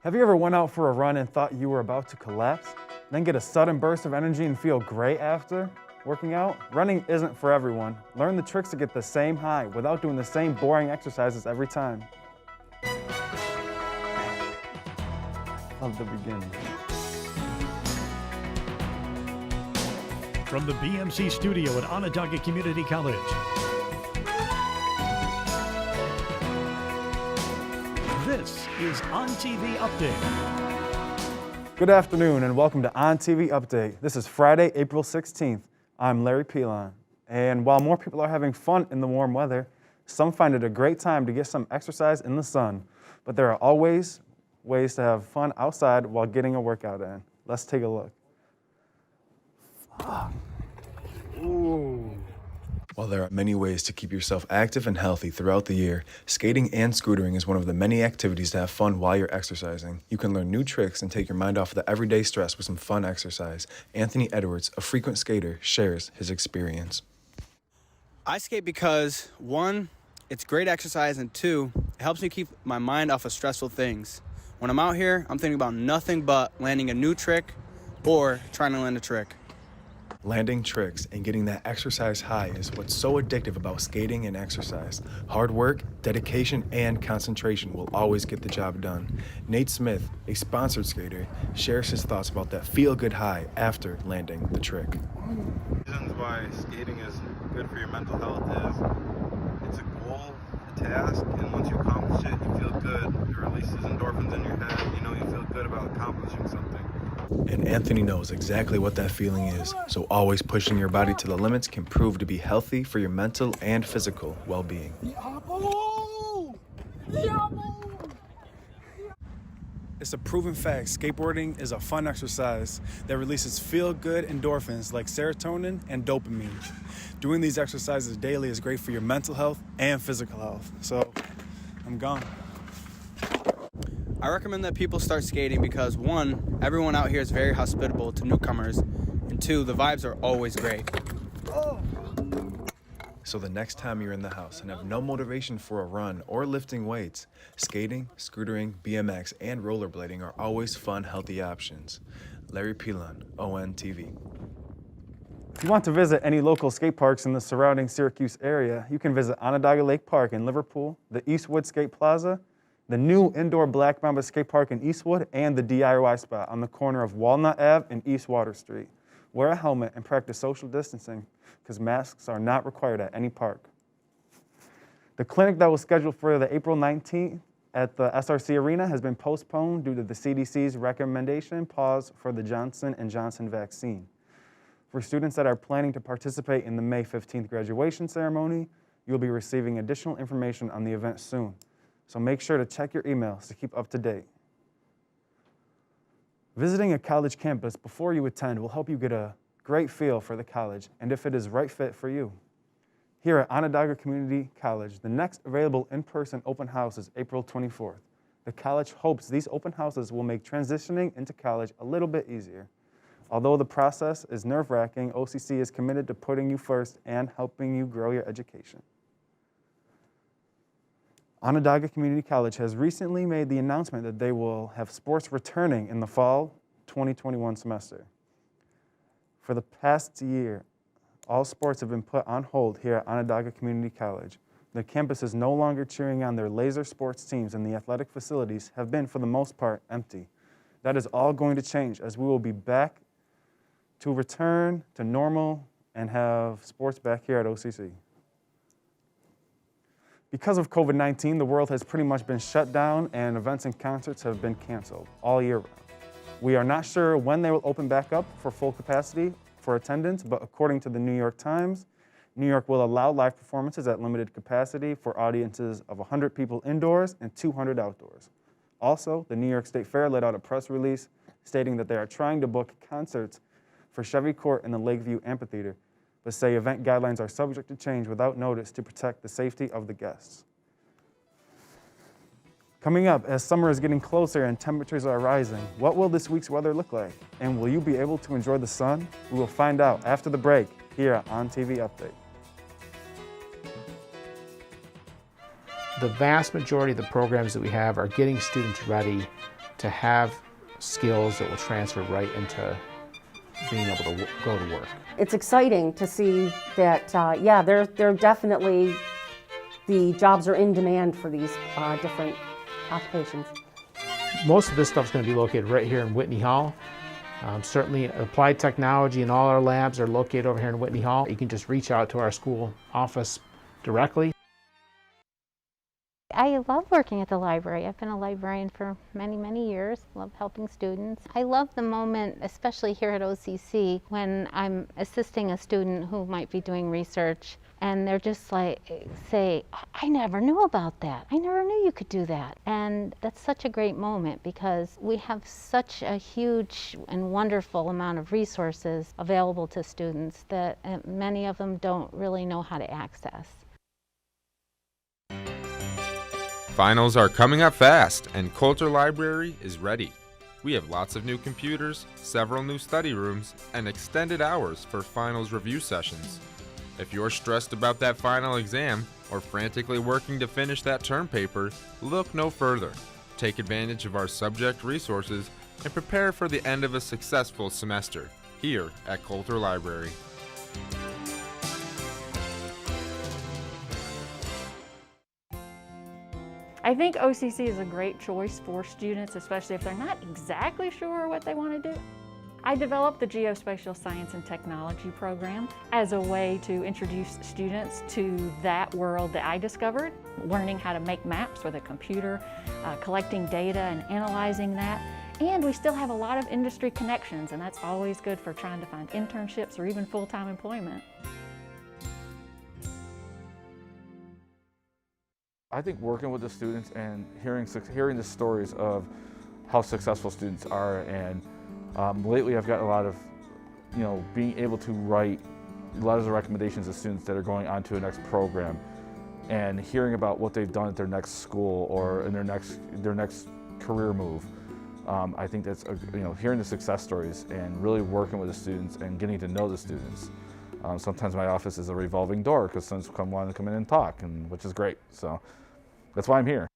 Have you ever went out for a run and thought you were about to collapse, then get a sudden burst of energy and feel great after working out? Running isn't for everyone. Learn the tricks to get the same high without doing the same boring exercises every time. Love the beginning. From the BMC studio at Onondaga Community College, this is ONTV Update. Good afternoon and welcome to ONTV Update. This is Friday, April 16th. I'm Larry Pilon. And while more people are having fun in the warm weather, some find it a great time to get some exercise in the sun. But there are always ways to have fun outside while getting a workout in. Let's take a look. Ooh. While there are many ways to keep yourself active and healthy throughout the year, skating and scootering is one of the many activities to have fun while you're exercising. You can learn new tricks and take your mind off of the everyday stress with some fun exercise. Anthony Edwards, a frequent skater, shares his experience. I skate because, one, it's great exercise, and two, it helps me keep my mind off of stressful things. When I'm out here, I'm thinking about nothing but landing a new trick or trying to land a trick. Landing tricks and getting that exercise high is what's so addictive about skating and exercise. Hard work, dedication, and concentration will always get the job done. Nate Smith, a sponsored skater, shares his thoughts about that feel-good high after landing the trick. Reasons why skating is good for your mental health is it's a goal, a task, and once you accomplish it, you feel good. It releases endorphins in your head. You feel good about accomplishing something. And Anthony knows exactly what that feeling is, so always pushing your body to the limits can prove to be healthy for your mental and physical well-being. It's a proven fact, skateboarding is a fun exercise that releases feel-good endorphins like serotonin and dopamine. Doing these exercises daily is great for your mental health and physical health. So, I'm gone. I recommend that people start skating because, one, everyone out here is very hospitable to newcomers, and two, the vibes are always great. So the next time you're in the house and have no motivation for a run or lifting weights, skating, scootering, BMX, and rollerblading are always fun, healthy options. Larry Pilon, ONTV. If you want to visit any local skate parks in the surrounding Syracuse area, you can visit Onondaga Lake Park in Liverpool, the Eastwood Skate Plaza, the new indoor Black Mamba skate park in Eastwood, and the DIY spot on the corner of Walnut Ave and East Water Street. Wear a helmet and practice social distancing because masks are not required at any park. The clinic that was scheduled for the April 19th at the SRC Arena has been postponed due to the CDC's recommendation pause for the Johnson & Johnson vaccine. For students that are planning to participate in the May 15th graduation ceremony, you'll be receiving additional information on the event soon. So make sure to check your emails to keep up to date. Visiting a college campus before you attend will help you get a great feel for the college and if it is right fit for you. Here at Onondaga Community College, the next available in-person open house is April 24th. The college hopes these open houses will make transitioning into college a little bit easier. Although the process is nerve-wracking, OCC is committed to putting you first and helping you grow your education. Onondaga Community College has recently made the announcement that they will have sports returning in the fall 2021 semester. For the past year, all sports have been put on hold here at Onondaga Community College. The campus is no longer cheering on their laser sports teams, and the athletic facilities have been, for the most part, empty. That is all going to change as we will be back to return to normal and have sports back here at OCC. Because of COVID-19, the world has pretty much been shut down and events and concerts have been canceled all year round. We are not sure when they will open back up for full capacity for attendance, but according to the New York Times, New York will allow live performances at limited capacity for audiences of 100 people indoors and 200 outdoors. Also, the New York State Fair let out a press release stating that they are trying to book concerts for Chevy Court and the Lakeview Amphitheater, but say event guidelines are subject to change without notice to protect the safety of the guests. Coming up, as summer is getting closer and temperatures are rising, what will this week's weather look like? And will you be able to enjoy the sun? We will find out after the break here at ONTV Update. The vast majority of the programs that we have are getting students ready to have skills that will transfer right into being able to go to work. It's exciting to see that, yeah, they're definitely, the jobs are in demand for these different occupations. Most of this stuff is going to be located right here in Whitney Hall. Certainly applied technology and all our labs are located over here in Whitney Hall. You can just reach out to our school office directly. I love working at the library. I've been a librarian for many, many years. Love helping students. I love the moment, especially here at OCC, when I'm assisting a student who might be doing research and they're just like, say, I never knew about that. I never knew you could do that. And that's such a great moment because we have such a huge and wonderful amount of resources available to students that many of them don't really know how to access. Finals are coming up fast, and Coulter Library is ready. We have lots of new computers, several new study rooms, and extended hours for finals review sessions. If you're stressed about that final exam or frantically working to finish that term paper, look no further. Take advantage of our subject resources and prepare for the end of a successful semester here at Coulter Library. I think OCC is a great choice for students, especially if they're not exactly sure what they want to do. I developed the Geospatial Science and Technology program as a way to introduce students to that world that I discovered, learning how to make maps with a computer, collecting data and analyzing that. And we still have a lot of industry connections, and that's always good for trying to find internships or even full-time employment. I think working with the students and hearing the stories of how successful students are, and lately I've got a lot of, being able to write letters of recommendations to students that are going on to a next program, and hearing about what they've done at their next school or in their next career move. I think that's hearing the success stories and really working with the students and getting to know the students. Sometimes my office is a revolving door because students want to come in and talk, which is great. So that's why I'm here.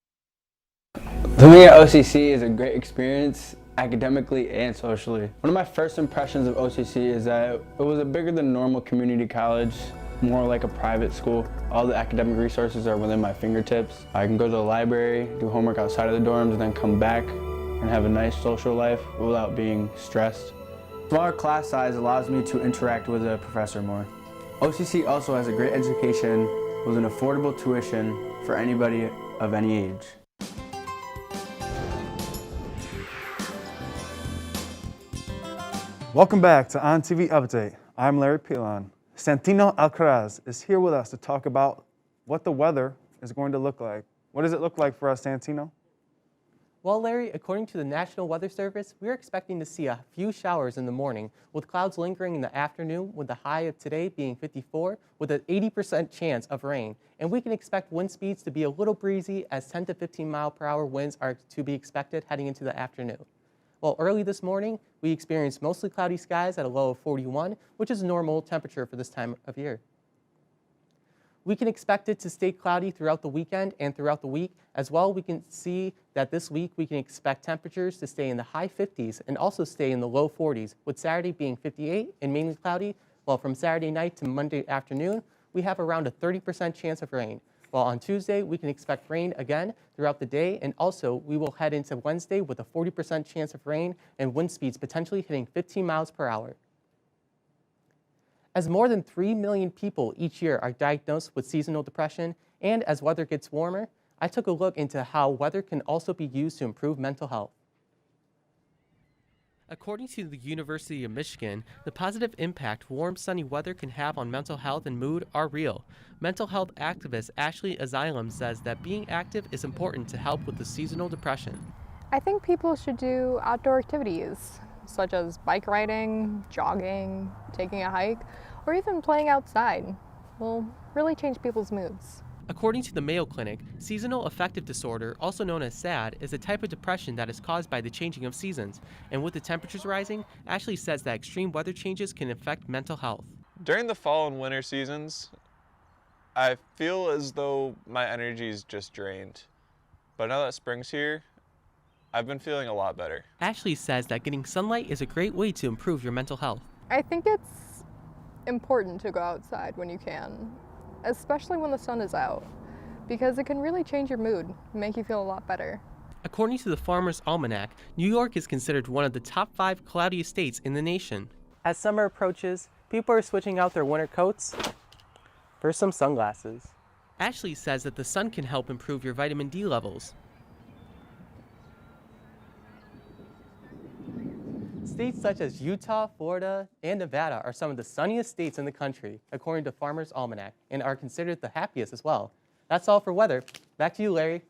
Living at OCC is a great experience academically and socially. One of my first impressions of OCC is that it was a bigger than normal community college, more like a private school. All the academic resources are within my fingertips. I can go to the library, do homework outside of the dorms, and then come back and have a nice social life without being stressed. Smaller class size allows me to interact with a professor more. OCC also has a great education with an affordable tuition for anybody of any age. Welcome back to ONTV Update. I'm Larry Pilon. Santino Alcaraz is here with us to talk about what the weather is going to look like. What does it look like for us, Santino? Well, Larry, according to the National Weather Service, we're expecting to see a few showers in the morning, with clouds lingering in the afternoon, with the high of today being 54, with an 80% chance of rain. And we can expect wind speeds to be a little breezy, as 10 to 15 mile per hour winds are to be expected heading into the afternoon. Well, early this morning, we experienced mostly cloudy skies at a low of 41, which is normal temperature for this time of year. We can expect it to stay cloudy throughout the weekend and throughout the week. As well, we can see that this week we can expect temperatures to stay in the high 50s and also stay in the low 40s, with Saturday being 58 and mainly cloudy, while from Saturday night to Monday afternoon, we have around a 30% chance of rain. While on Tuesday, we can expect rain again throughout the day, and also we will head into Wednesday with a 40% chance of rain and wind speeds potentially hitting 15 miles per hour. As more than 3 million people each year are diagnosed with seasonal depression, and as weather gets warmer, I took a look into how weather can also be used to improve mental health. According to the University of Michigan, the positive impact warm, sunny weather can have on mental health and mood are real. Mental health activist Ashley Asylum says that being active is important to help with the seasonal depression. I think people should do outdoor activities, such as bike riding, jogging, taking a hike, or even playing outside. Will really change people's moods. According to the Mayo Clinic, seasonal affective disorder, also known as SAD, is a type of depression that is caused by the changing of seasons. And with the temperatures rising, Ashley says that extreme weather changes can affect mental health. During the fall and winter seasons, I feel as though my energy is just drained. But now that spring's here, I've been feeling a lot better. Ashley says that getting sunlight is a great way to improve your mental health. I think it's important to go outside when you can, especially when the sun is out, because it can really change your mood, make you feel a lot better. According to the Farmer's Almanac, New York is considered one of the top 5 cloudiest states in the nation. As summer approaches, people are switching out their winter coats for some sunglasses. Ashley says that the sun can help improve your vitamin D levels. States such as Utah, Florida, and Nevada are some of the sunniest states in the country, according to Farmer's Almanac, and are considered the happiest as well. That's all for weather. Back to you, Larry.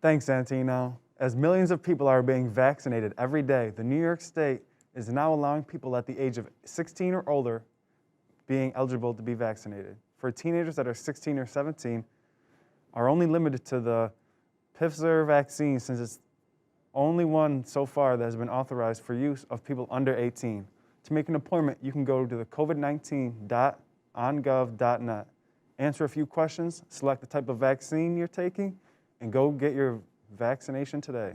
Thanks, Santino. As millions of people are being vaccinated every day, the New York State is now allowing people at the age of 16 or older being eligible to be vaccinated. For teenagers that are 16 or 17, are only limited to the Pfizer vaccine, since it's only one so far that has been authorized for use of people under 18. To make an appointment, you can go to the covid19.ongov.net, answer a few questions, select the type of vaccine you're taking, and go get your vaccination today.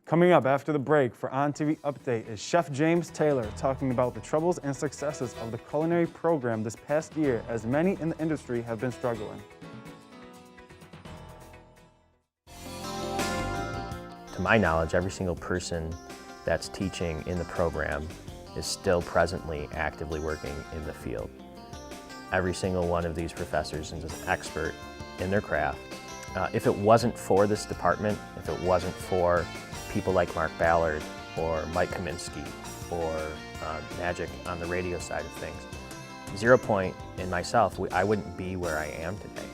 Coming up after the break for ONTV Update is Chef James Taylor talking about the troubles and successes of the culinary program this past year, as many in the industry have been struggling. To my knowledge, every single person that's teaching in the program is still presently actively working in the field. Every single one of these professors is an expert in their craft. If it wasn't for this department, if it wasn't for people like Mark Ballard or Mike Kaminsky or Magic on the radio side of things, 0 Point and myself, I wouldn't be where I am today.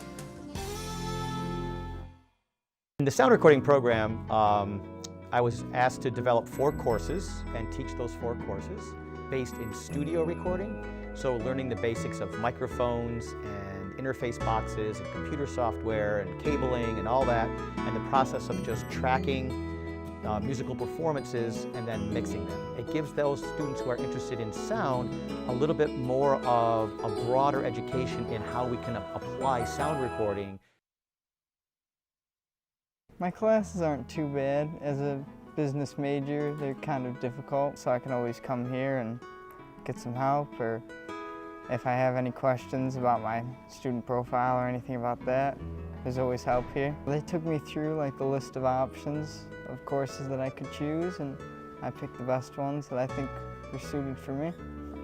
In the sound recording program, I was asked to develop 4 courses and teach those 4 courses based in studio recording. So learning the basics of microphones and interface boxes and computer software and cabling and all that, and the process of just tracking musical performances and then mixing them. It gives those students who are interested in sound a little bit more of a broader education in how we can apply sound recording. My classes aren't too bad. As a business major, they're kind of difficult, so I can always come here and get some help, or if I have any questions about my student profile or anything about that, there's always help here. They took me through like the list of options of courses that I could choose, and I picked the best ones that I think were suited for me.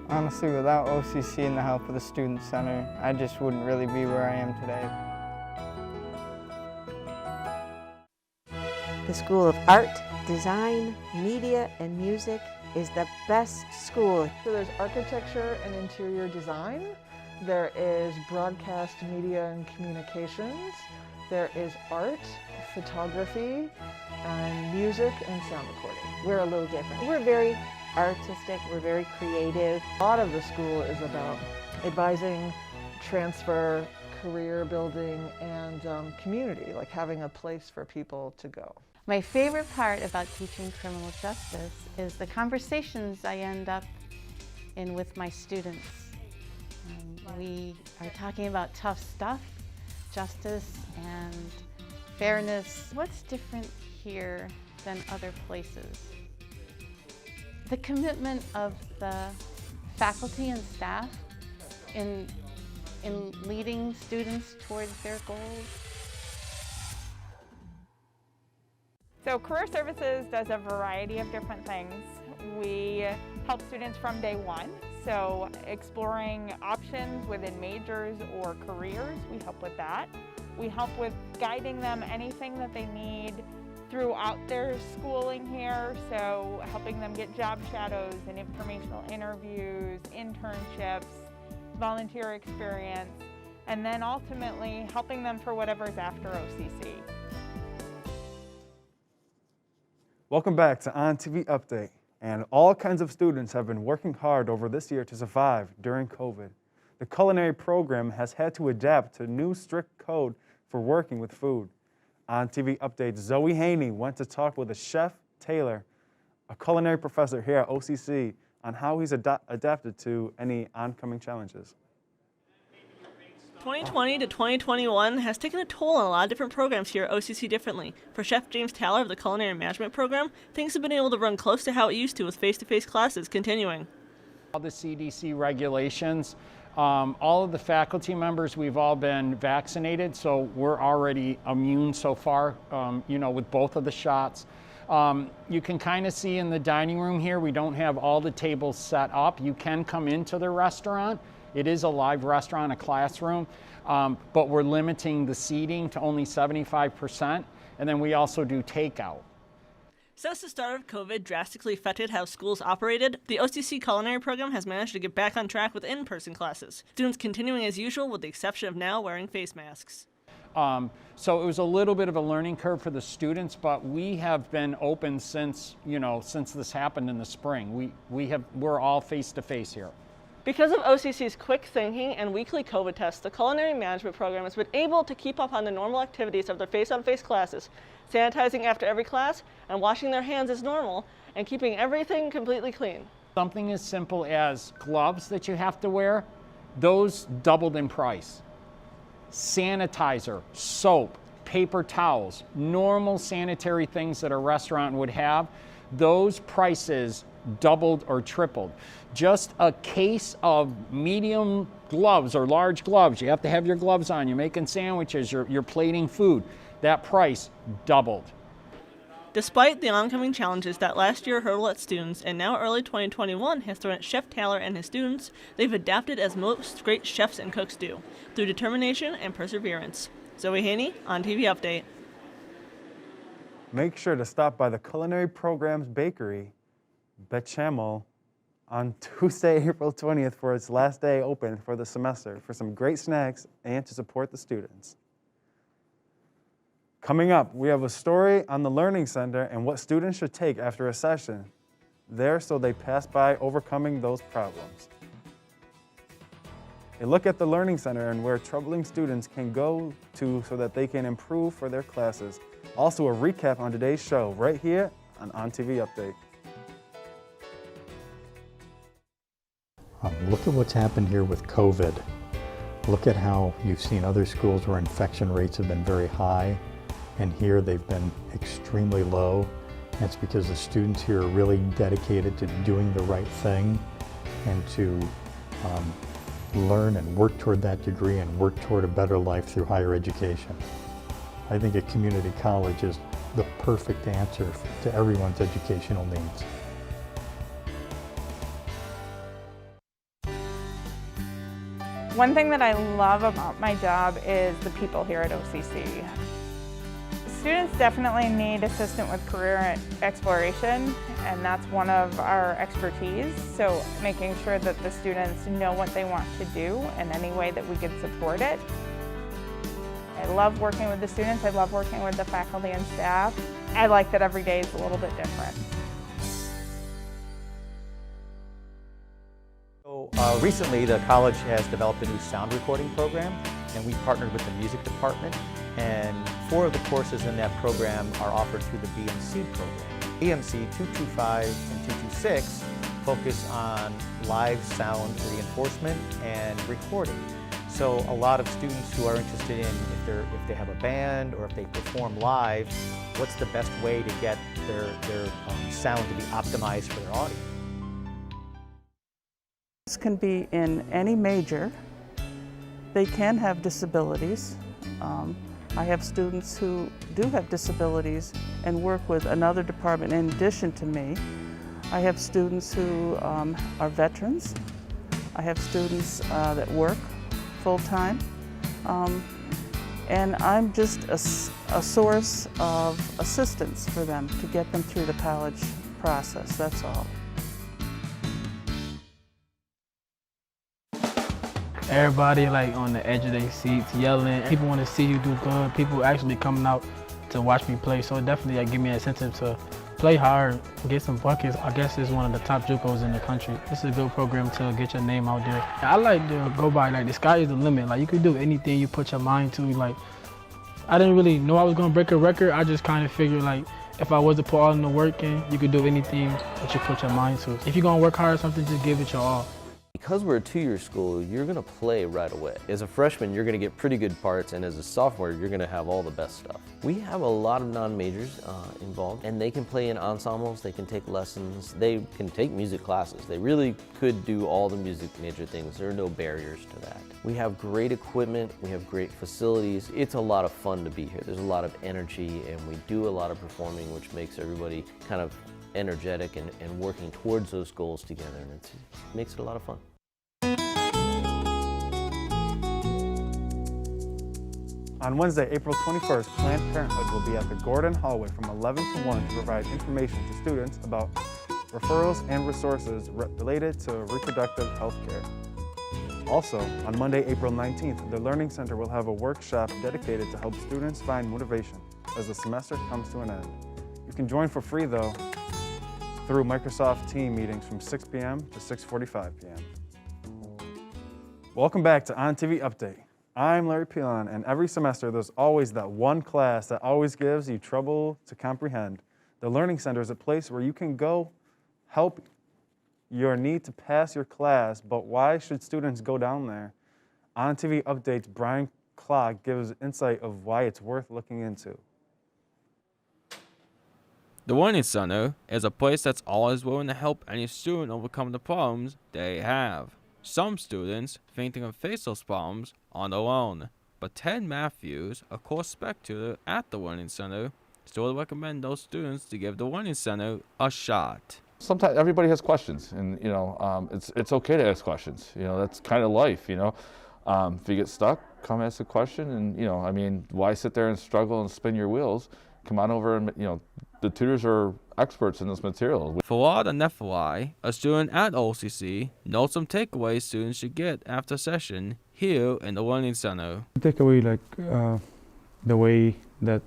Honestly, without OCC and the help of the Student Center, I just wouldn't really be where I am today. The School of Art, Design, Media, and Music is the best school. So there's architecture and interior design. There is broadcast media and communications. There is art, photography, and music and sound recording. We're a little different. We're very artistic, we're very creative. A lot of the school is about advising, transfer, career building, and community, like having a place for people to go. My favorite part about teaching criminal justice is the conversations I end up in with my students. We are talking about tough stuff, justice and fairness. What's different here than other places? The commitment of the faculty and staff in leading students towards their goals. So Career Services does a variety of different things. We help students from day one, so exploring options within majors or careers, we help with that. We help with guiding them anything that they need throughout their schooling here, so helping them get job shadows and informational interviews, internships, volunteer experience, and then ultimately helping them for whatever's after OCC. Welcome back to ONTV Update. And all kinds of students have been working hard over this year to survive during COVID. The culinary program has had to adapt to new strict code for working with food. ONTV Update's Zoe Haney went to talk with a Chef Taylor, a culinary professor here at OCC, on how he's adapted to any oncoming challenges. 2020 to 2021 has taken a toll on a lot of different programs here at OCC differently. For Chef James Taller of the Culinary Management Program, things have been able to run close to how it used to with face-to-face classes continuing. All the CDC regulations, all of the faculty members, we've all been vaccinated, so we're already immune so far, with both of the shots. You can kind of see in the dining room here, we don't have all the tables set up. You can come into the restaurant. It is a live restaurant, a classroom, but we're limiting the seating to only 75%, and then we also do takeout. Since the start of COVID drastically affected how schools operated, the OCC Culinary Program has managed to get back on track with in-person classes. Students continuing as usual with the exception of now wearing face masks. So it was a little bit of a learning curve for the students, but we have been open since this happened in the spring. We're all face-to-face here. Because of OCC's quick thinking and weekly COVID tests, the Culinary Management Program has been able to keep up on the normal activities of their face-on-face classes, sanitizing after every class and washing their hands as normal and keeping everything completely clean. Something as simple as gloves that you have to wear, those doubled in price. Sanitizer, soap, paper towels, normal sanitary things that a restaurant would have, those prices doubled or tripled. Just a case of medium gloves or large gloves, you have to have your gloves on, you're making sandwiches, you're plating food, that price doubled. Despite the oncoming challenges that last year hurtled at students and now early 2021 has thrown at Chef Taylor and his students, they've adapted as most great chefs and cooks do, through determination and perseverance. Zoe Haney, ONTV Update. Make sure to stop by the Culinary Program's Bakery, Bechamel, on Tuesday, April 20th for its last day open for the semester for some great snacks and to support the students. Coming up, we have a story on the Learning Center and what students should take after a session there so they pass by overcoming those problems. A look at the Learning Center and where troubling students can go to so that they can improve for their classes. Also a recap on today's show right here on ONTV Update. Look at what's happened here with COVID. Look at how you've seen other schools where infection rates have been very high, and here they've been extremely low. That's because the students here are really dedicated to doing the right thing and to learn and work toward that degree and work toward a better life through higher education. I think a community college is the perfect answer to everyone's educational needs. One thing that I love about my job is the people here at OCC. Students definitely need assistance with career exploration, and that's one of our expertise. So making sure that the students know what they want to do in any way that we can support it. I love working with the students. I love working with the faculty and staff. I like that every day is a little bit different. Recently, the college has developed a new sound recording program, and we partnered with the music department, and 4 of the courses in that program are offered through the BMC program. BMC 225 and 226 focus on live sound reinforcement and recording. So a lot of students who are interested in if they have a band or if they perform live, what's the best way to get their sound to be optimized for their audience? This can be in any major. They can have disabilities. I have students who do have disabilities and work with another department in addition to me. I have students who are veterans. I have students that work full-time. And I'm just a source of assistance for them to get them through the college process, that's all. Everybody like on the edge of their seats yelling. People want to see you do good. People actually coming out to watch me play. So definitely give me an incentive to play hard, get some buckets. I guess it's one of the top JUCOs in the country. This is a good program to get your name out there. I like to go by like the sky is the limit. Like you could do anything you put your mind to. Like I didn't really know I was gonna break a record. I just kind of figured like if I was to put all in the work in, you could do anything that you put your mind to. If you're gonna work hard or something, just give it your all. Because we're a two-year school, you're going to play right away. As a freshman, you're going to get pretty good parts, and as a sophomore, you're going to have all the best stuff. We have a lot of non-majors involved, and they can play in ensembles, they can take lessons, they can take music classes. They really could do all the music major things. There are no barriers to that. We have great equipment, we have great facilities. It's a lot of fun to be here. There's a lot of energy, and we do a lot of performing, which makes everybody kind of energetic and working towards those goals together, and it makes it a lot of fun. On Wednesday, April 21st, Planned Parenthood will be at the Gordon Hallway from 11 to 1 to provide information to students about referrals and resources related to reproductive health care. Also, on Monday, April 19th, the Learning Center will have a workshop dedicated to help students find motivation as the semester comes to an end. You can join for free, though, through Microsoft Teams meetings from 6 p.m. to 6:45 p.m. Welcome back to ONTV Update. I'm Larry Pilon, and every semester there's always that one class that always gives you trouble to comprehend. The Learning Center is a place where you can go help your need to pass your class, but why should students go down there? ONTV Update's Brian Clark gives insight of why it's worth looking into. The Learning Center is a place that's always willing to help any student overcome the problems they have. Some students think they can face those problems on their own, but Ted Matthews, a course spec tutor at the Learning Center, still would recommend those students to give the Learning Center a shot. Sometimes everybody has questions, and it's okay to ask questions. That's kind of life. If you get stuck, come ask a question, and why sit there and struggle and spin your wheels? Come on over, and the tutors are experts in this material. Farad Nefalai, a student at OCC, notes some takeaways students should get after session here in the Learning Center. Take away the way that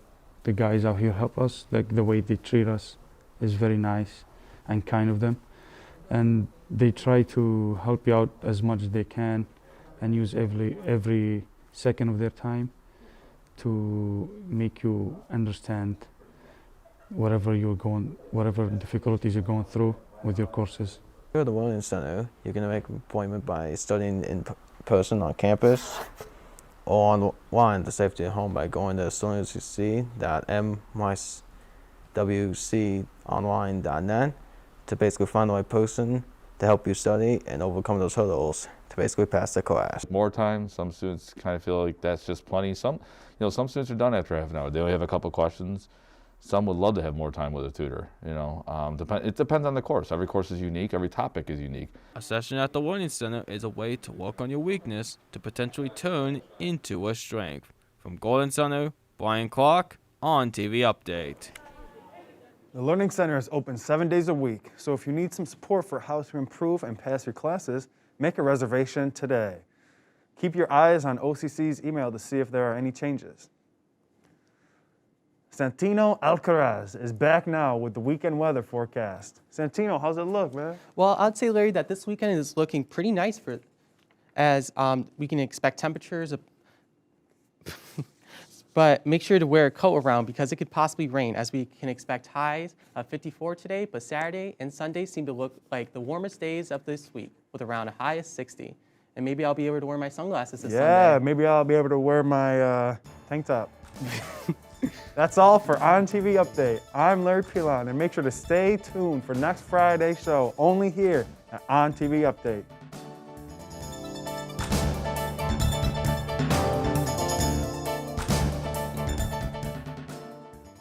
the guys out here help us, the way they treat us is very nice and kind of them, and they try to help you out as much as they can and use every second of their time to make you understand whatever difficulties you're going through with your courses. Here at the Learning Center, you can make an appointment by studying in person on campus or online, the safety at home, by going to students.mywconline.net to basically find the right person to help you study and overcome those hurdles to basically pass the class. More time, some students kind of feel like that's just plenty. Some students are done after half an hour. They only have a couple questions. Some would love to have more time with a tutor. It depends on the course. Every course is unique. Every topic is unique. A session at the Learning Center is a way to work on your weakness to potentially turn into a strength. From Golden Center, Brian Clark, ONTV Update. The Learning Center is open 7 days a week, so if you need some support for how to improve and pass your classes, make a reservation today. Keep your eyes on OCC's email to see if there are any changes. Santino Alcaraz is back now with the weekend weather forecast. Santino, how's it look, man? Well, I'd say, Larry, that this weekend is looking pretty nice as we can expect temperatures, but make sure to wear a coat around because it could possibly rain, as we can expect highs of 54 today, but Saturday and Sunday seem to look like the warmest days of this week with around a high of 60. And maybe I'll be able to wear my sunglasses this Sunday. Yeah, maybe I'll be able to wear my tank top. That's all for ONTV Update. I'm Larry Pilon, and make sure to stay tuned for next Friday's show, only here at ONTV Update.